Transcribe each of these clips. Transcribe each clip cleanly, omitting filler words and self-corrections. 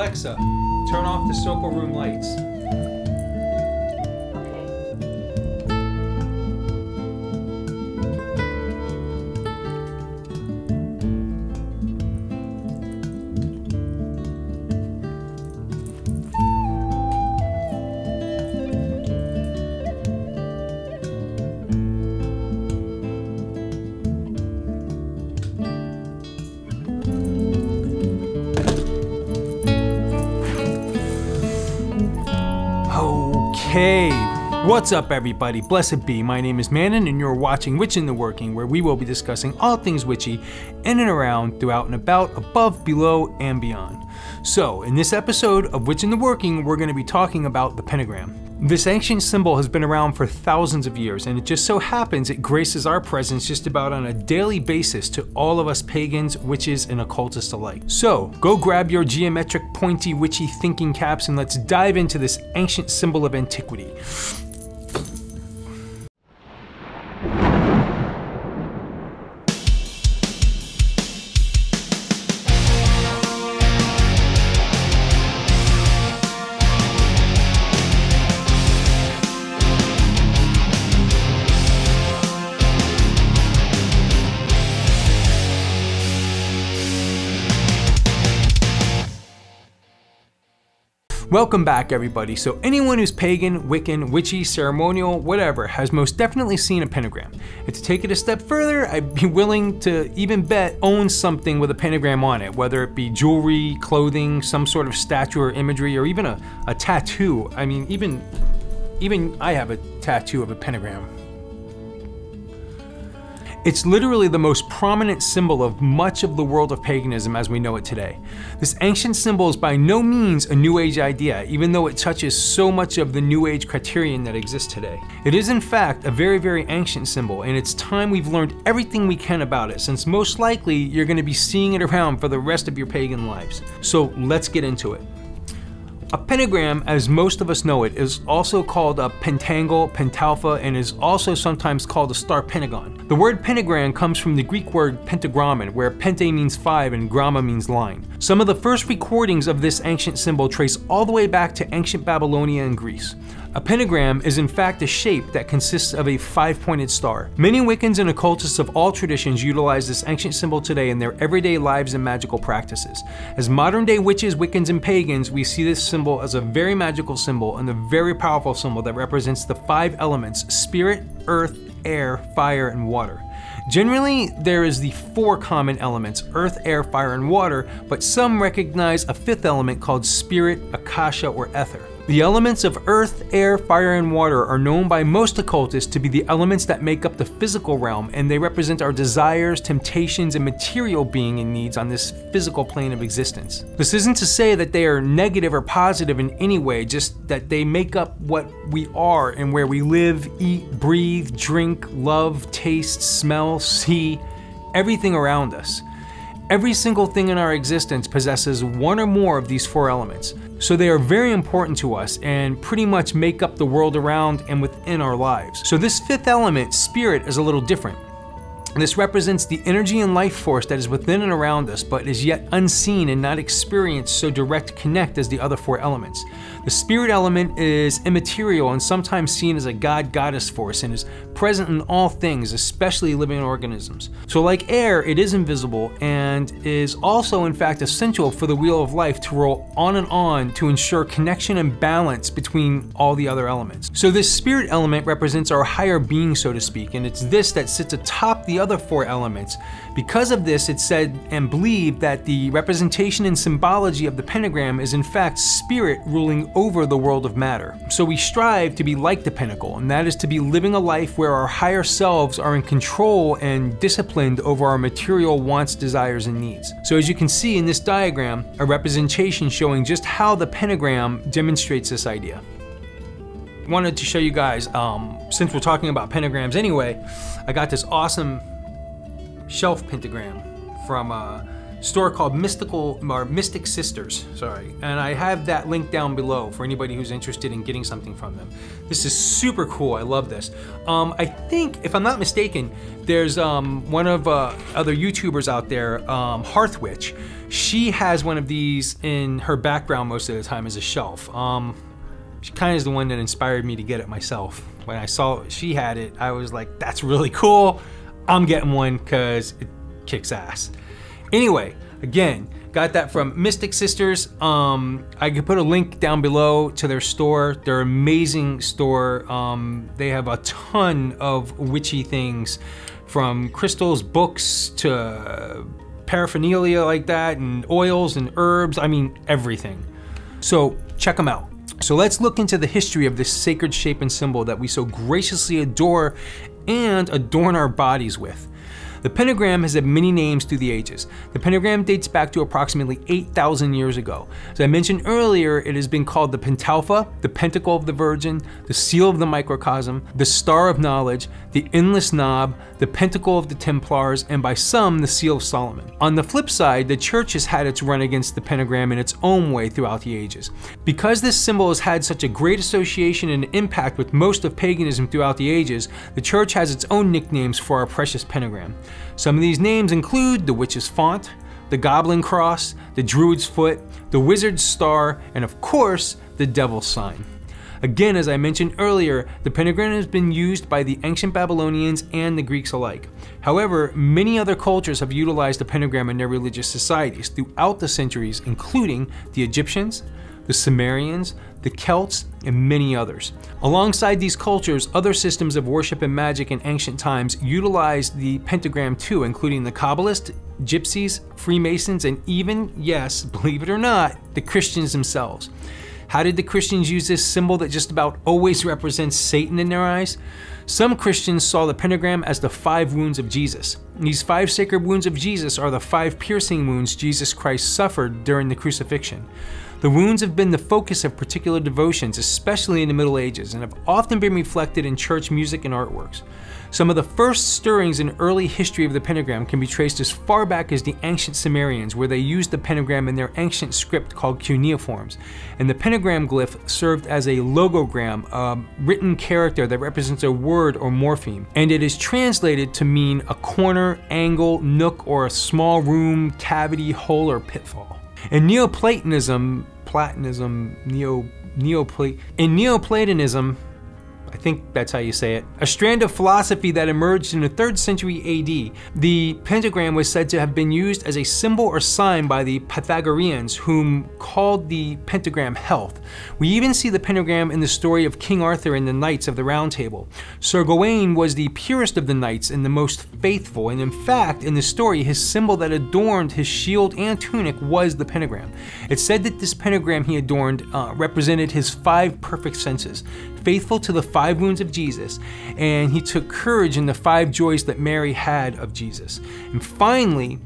Alexa, turn off the circle room lights. Hey, what's up everybody? Blessed be, my name is Mannun and you're watching Witch in the Working, where we will be discussing all things witchy in and around, throughout and about, above, below, and beyond. So, in this episode of Witch in the Working, we're going to be talking about the pentagram. This ancient symbol has been around for thousands of years, and it just so happens it graces our presence just about on a daily basis to all of us pagans, witches, and occultists alike. So, go grab your geometric, pointy, witchy thinking caps and let's dive into this ancient symbol of antiquity. Welcome back everybody. So anyone who's pagan, Wiccan, witchy, ceremonial, whatever, has most definitely seen a pentagram. And to take it a step further, I'd be willing to even bet own something with a pentagram on it, whether it be jewelry, clothing, some sort of statue or imagery, or even a tattoo. I mean, even I have a tattoo of a pentagram. It's literally the most prominent symbol of much of the world of paganism as we know it today. This ancient symbol is by no means a New Age idea, even though it touches so much of the New Age criterion that exists today. It is in fact a very, very ancient symbol, and it's time we've learned everything we can about it, since most likely you're going to be seeing it around for the rest of your pagan lives. So let's get into it. A pentagram, as most of us know it, is also called a pentangle, pentalpha, and is also sometimes called a star pentagon. The word pentagram comes from the Greek word pentagrammon, where pente means 5 and gramma means line. Some of the first recordings of this ancient symbol trace all the way back to ancient Babylonia and Greece. A pentagram is in fact a shape that consists of a 5-pointed star. Many Wiccans and occultists of all traditions utilize this ancient symbol today in their everyday lives and magical practices. As modern day witches, Wiccans, and pagans, we see this symbol as a very magical symbol and a very powerful symbol that represents the 5 elements: spirit, earth, air, fire, and water. Generally, there is the 4 common elements: earth, air, fire, and water, but some recognize a 5th element called spirit, akasha, or ether. The elements of earth, air, fire, and water are known by most occultists to be the elements that make up the physical realm, and they represent our desires, temptations, and material being and needs on this physical plane of existence. This isn't to say that they are negative or positive in any way, just that they make up what we are and where we live, eat, breathe, drink, love, taste, smell, see, everything around us. Every single thing in our existence possesses one or more of these 4 elements. So they are very important to us and pretty much make up the world around and within our lives. So this 5th element, spirit, is a little different. This represents the energy and life force that is within and around us, but is yet unseen and not experienced so direct connect as the other 4 elements. The spirit element is immaterial and sometimes seen as a god-goddess force and is present in all things, especially living organisms. So like air, it is invisible and is also in fact essential for the wheel of life to roll on and on to ensure connection and balance between all the other elements. So this spirit element represents our higher being, so to speak, and it's this that sits atop the other 4 elements. Because of this, it's said and believed that the representation and symbology of the pentagram is in fact spirit ruling over the world of matter. So we strive to be like the pinnacle, and that is to be living a life where our higher selves are in control and disciplined over our material wants, desires, and needs. So as you can see in this diagram, a representation showing just how the pentagram demonstrates this idea. Wanted to show you guys, since we're talking about pentagrams anyway, I got this awesome shelf pentagram from store called Mystik Sisters, sorry. And I have that link down below for anybody who's interested in getting something from them. This is super cool, I love this. I think, if I'm not mistaken, there's one of other YouTubers out there, Hearth Witch. She has one of these in her background most of the time as a shelf. She kind of is the one that inspired me to get it myself. When I saw she had it, I was like, that's really cool. I'm getting one because it kicks ass. Anyway, again, got that from Mystik Sisters. I could put a link down below to their store. They're an amazing store. They have a ton of witchy things, from crystals, books, to paraphernalia like that, and oils and herbs. I mean, everything. So check them out. So let's look into the history of this sacred shape and symbol that we so graciously adore and adorn our bodies with. The pentagram has had many names through the ages. The pentagram dates back to approximately 8,000 years ago. As I mentioned earlier, it has been called the pentalpha, the pentacle of the Virgin, the seal of the microcosm, the star of knowledge, the endless knob, the pentacle of the Templars, and by some, the seal of Solomon. On the flip side, the church has had its run against the pentagram in its own way throughout the ages. Because this symbol has had such a great association and impact with most of paganism throughout the ages, the church has its own nicknames for our precious pentagram. Some of these names include the witch's font, the goblin cross, the druid's foot, the wizard's star, and of course, the devil's sign. Again, as I mentioned earlier, the pentagram has been used by the ancient Babylonians and the Greeks alike. However, many other cultures have utilized the pentagram in their religious societies throughout the centuries, including the Egyptians, the Sumerians, the Celts, and many others. Alongside these cultures, other systems of worship and magic in ancient times utilized the pentagram too, including the Kabbalists, Gypsies, Freemasons, and even, yes, believe it or not, the Christians themselves. How did the Christians use this symbol that just about always represents Satan in their eyes? Some Christians saw the pentagram as the 5 wounds of Jesus. These 5 sacred wounds of Jesus are the 5 piercing wounds Jesus Christ suffered during the crucifixion. The wounds have been the focus of particular devotions, especially in the Middle Ages, and have often been reflected in church music and artworks. Some of the first stirrings in early history of the pentagram can be traced as far back as the ancient Sumerians, where they used the pentagram in their ancient script called cuneiforms. And the pentagram glyph served as a logogram, a written character that represents a word or morpheme. And it is translated to mean a corner, angle, nook, or a small room, cavity, hole, or pitfall. In Neoplatonism, I think that's how you say it, a strand of philosophy that emerged in the 3rd century AD, the pentagram was said to have been used as a symbol or sign by the Pythagoreans, whom called the pentagram health. We even see the pentagram in the story of King Arthur and the Knights of the Round Table. Sir Gawain was the purest of the knights and the most faithful, and in fact, in the story, his symbol that adorned his shield and tunic was the pentagram. It's said that this pentagram he adorned represented his 5 perfect senses, faithful to the 5 wounds of Jesus, and he took courage in the 5 joys that Mary had of Jesus. And finally,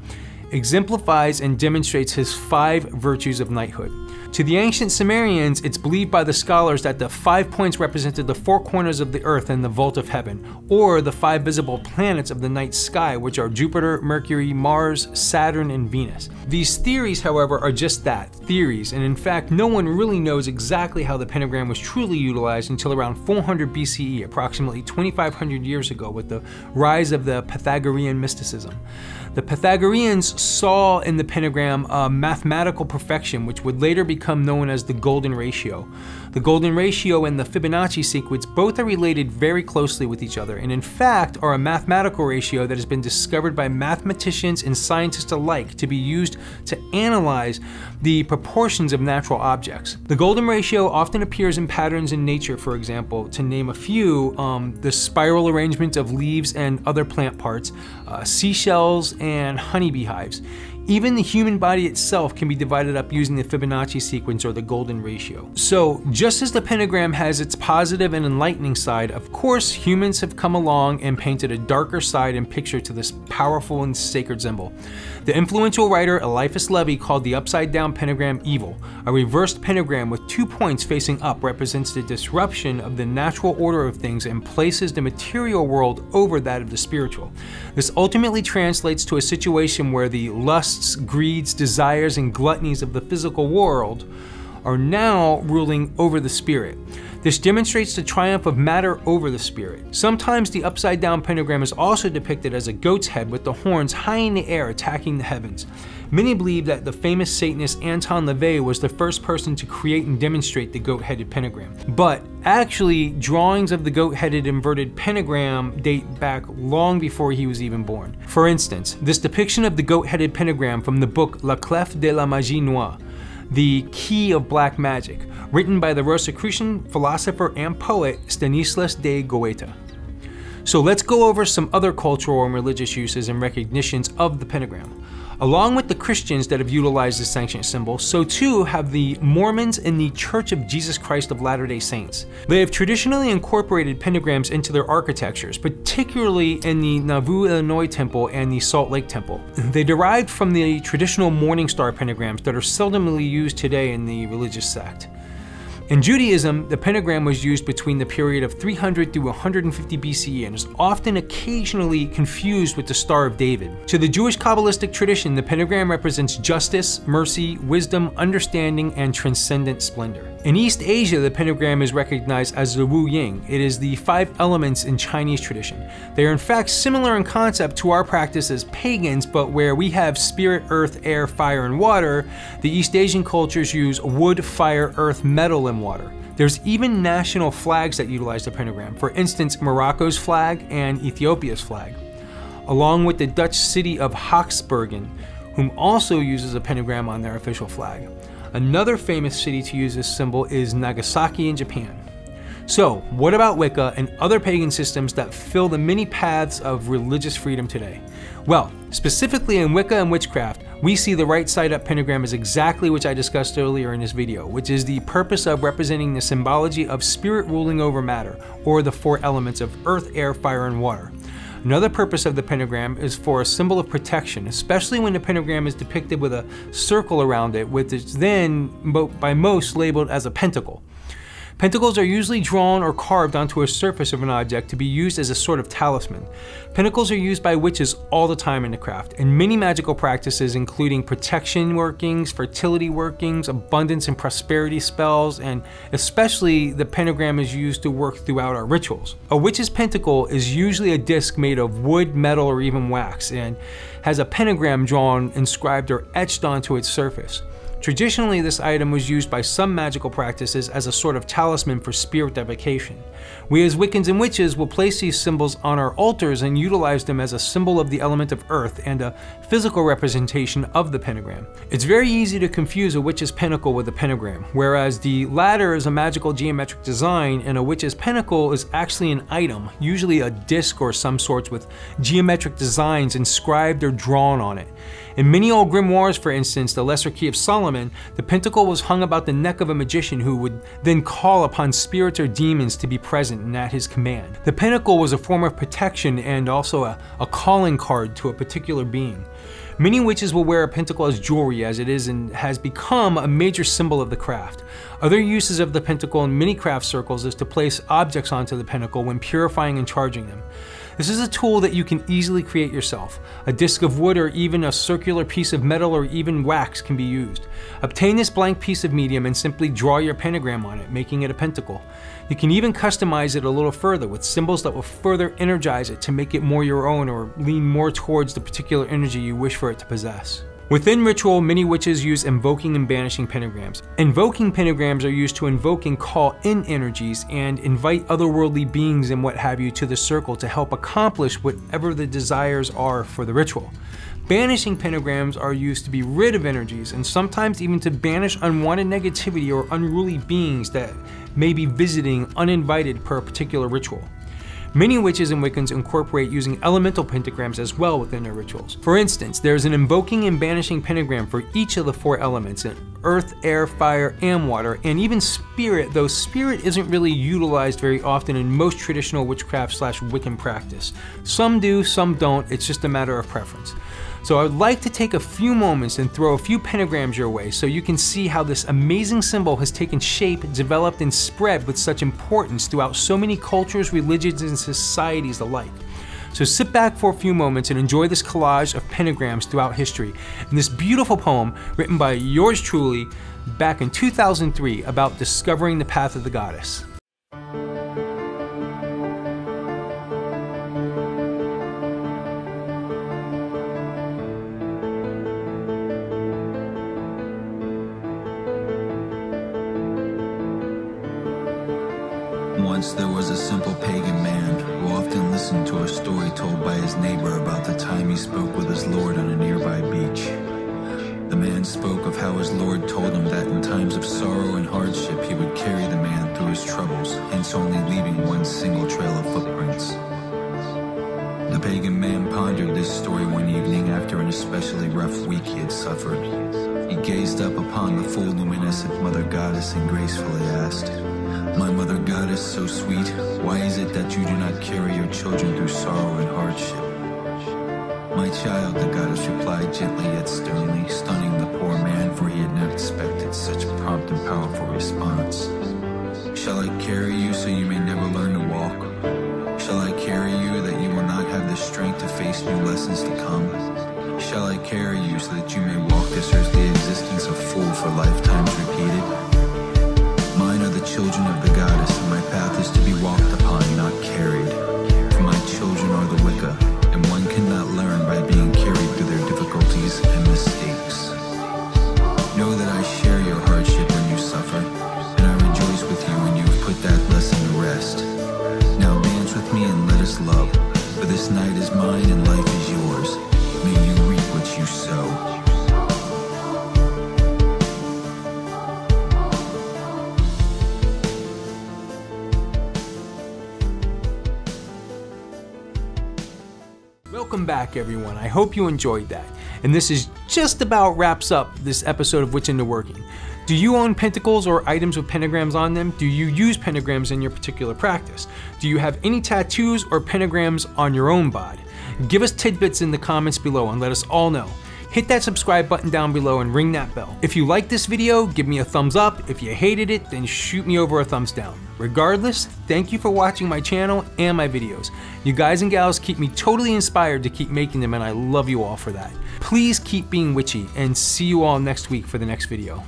exemplifies and demonstrates his 5 virtues of knighthood. To the ancient Sumerians, it's believed by the scholars that the 5 points represented the 4 corners of the earth and the vault of heaven, or the 5 visible planets of the night sky, which are Jupiter, Mercury, Mars, Saturn, and Venus. These theories, however, are just that, theories, and in fact, no one really knows exactly how the pentagram was truly utilized until around 400 BCE, approximately 2,500 years ago, with the rise of the Pythagorean mysticism. The Pythagoreans saw in the pentagram a mathematical perfection, which would later become known as the golden ratio. The golden ratio and the Fibonacci sequence both are related very closely with each other, and in fact are a mathematical ratio that has been discovered by mathematicians and scientists alike to be used to analyze the proportions of natural objects. The golden ratio often appears in patterns in nature, for example, to name a few, the spiral arrangement of leaves and other plant parts, seashells, and honeybee hives. Even the human body itself can be divided up using the Fibonacci sequence or the golden ratio. So just as the pentagram has its positive and enlightening side, of course humans have come along and painted a darker side and picture to this powerful and sacred symbol. The influential writer Eliphas Levi called the upside down pentagram evil. A reversed pentagram with 2 points facing up represents the disruption of the natural order of things and places the material world over that of the spiritual. This ultimately translates to a situation where the lust, lusts, greeds, desires, and gluttonies of the physical world are now ruling over the spirit. This demonstrates the triumph of matter over the spirit. Sometimes the upside down pentagram is also depicted as a goat's head with the horns high in the air attacking the heavens. Many believe that the famous Satanist Anton LaVey was the first person to create and demonstrate the goat-headed pentagram. But actually, drawings of the goat-headed inverted pentagram date back long before he was even born. For instance, this depiction of the goat-headed pentagram from the book La Clef de la Magie Noire, The Key of Black Magic, written by the Rosicrucian philosopher and poet Stanislas de Goethe. So let's go over some other cultural and religious uses and recognitions of the pentagram. Along with the Christians that have utilized this ancient symbol, so too have the Mormons and the Church of Jesus Christ of Latter-day Saints. They have traditionally incorporated pentagrams into their architectures, particularly in the Nauvoo, Illinois temple and the Salt Lake temple. They derived from the traditional morning star pentagrams that are seldomly used today in the religious sect. In Judaism, the pentagram was used between the period of 300 through 150 BCE and is often occasionally confused with the Star of David. To the Jewish Kabbalistic tradition, the pentagram represents justice, mercy, wisdom, understanding, and transcendent splendor. In East Asia, the pentagram is recognized as the Wu Ying. It is the 5 elements in Chinese tradition. They are in fact similar in concept to our practice as pagans, but where we have spirit, earth, air, fire, and water, the East Asian cultures use wood, fire, earth, metal, and water. There's even national flags that utilize the pentagram. For instance, Morocco's flag and Ethiopia's flag, along with the Dutch city of Haaksbergen, whom also uses a pentagram on their official flag. Another famous city to use this symbol is Nagasaki in Japan. So, what about Wicca and other pagan systems that fill the many paths of religious freedom today? Well, specifically in Wicca and Witchcraft, we see the right side up pentagram as exactly which I discussed earlier in this video, which is the purpose of representing the symbology of spirit ruling over matter, or the 4 elements of earth, air, fire, and water. Another purpose of the pentagram is for a symbol of protection, especially when the pentagram is depicted with a circle around it, which is then by most labeled as a pentacle. Pentacles are usually drawn or carved onto a surface of an object to be used as a sort of talisman. Pentacles are used by witches all the time in the craft, in many magical practices including protection workings, fertility workings, abundance and prosperity spells, and especially the pentagram is used to work throughout our rituals. A witch's pentacle is usually a disc made of wood, metal, or even wax, and has a pentagram drawn, inscribed, or etched onto its surface. Traditionally, this item was used by some magical practices as a sort of talisman for spirit evocation. We as Wiccans and witches will place these symbols on our altars and utilize them as a symbol of the element of earth and a physical representation of the pentagram. It's very easy to confuse a witch's pentacle with a pentagram, whereas the latter is a magical geometric design and a witch's pentacle is actually an item, usually a disc or some sorts with geometric designs inscribed or drawn on it. In many old grimoires, for instance, the Lesser Key of Solomon, the pentacle was hung about the neck of a magician who would then call upon spirits or demons to be present and at his command. The pentacle was a form of protection and also a calling card to a particular being. Many witches will wear a pentacle as jewelry, as it is and has become a major symbol of the craft. Other uses of the pentacle in many craft circles is to place objects onto the pentacle when purifying and charging them. This is a tool that you can easily create yourself. A disc of wood or even a circular piece of metal or even wax can be used. Obtain this blank piece of medium and simply draw your pentagram on it, making it a pentacle. You can even customize it a little further with symbols that will further energize it to make it more your own or lean more towards the particular energy you wish for it to possess. Within ritual, many witches use invoking and banishing pentagrams. Invoking pentagrams are used to invoke and call in energies and invite otherworldly beings and what have you to the circle to help accomplish whatever the desires are for the ritual. Banishing pentagrams are used to be rid of energies and sometimes even to banish unwanted negativity or unruly beings that may be visiting uninvited per a particular ritual. Many witches and Wiccans incorporate using elemental pentagrams as well within their rituals. For instance, there is an invoking and banishing pentagram for each of the 4 elements in earth, air, fire, and water, and even spirit, though spirit isn't really utilized very often in most traditional witchcraft/Wiccan practice. Some do, some don't, it's just a matter of preference. So I would like to take a few moments and throw a few pentagrams your way so you can see how this amazing symbol has taken shape, developed, and spread with such importance throughout so many cultures, religions, and societies alike. So sit back for a few moments and enjoy this collage of pentagrams throughout history and this beautiful poem written by yours truly back in 2003 about discovering the path of the goddess. Once there was a simple pagan man who often listened to a story told by his neighbor about the time he spoke with his lord on a nearby beach. The man spoke of how his lord told him that in times of sorrow and hardship he would carry the man through his troubles, hence only leaving one single trail of footprints. The pagan man pondered this story one evening after an especially rough week he had suffered. He gazed up upon the full luminescent mother goddess and gracefully asked, "My mother goddess so sweet, why is it that you do not carry your children through sorrow and hardship?" "My child," the goddess replied gently yet sternly, stunning the poor man, for he had not expected such a prompt and powerful response. "Shall I carry you so you may never learn to walk? Shall I carry you that you will not have the strength to face new lessons to come? Shall I carry you so that you may walk this earthly existence a fool for lifetimes repeated? Mine are the children of the goddess, and my path is to be walked upon, not carried. For my children are the Wicca, and one cannot learn by being carried through their difficulties and mistakes. Know that I share your hardship when you suffer, and I rejoice with you when you have put that lesson to rest. Now dance with me and let us love, for this night is mine and life is yours. May you reap what you sow." Welcome back, everyone. I hope you enjoyed that. And this is just about wraps up this episode of Witch Into Working. Do you own pentacles or items with pentagrams on them? Do you use pentagrams in your particular practice? Do you have any tattoos or pentagrams on your own body? Give us tidbits in the comments below and let us all know. Hit that subscribe button down below and ring that bell. If you liked this video, give me a thumbs up. If you hated it, then shoot me over a thumbs down. Regardless, thank you for watching my channel and my videos. You guys and gals keep me totally inspired to keep making them, and I love you all for that. Please keep being witchy, and see you all next week for the next video.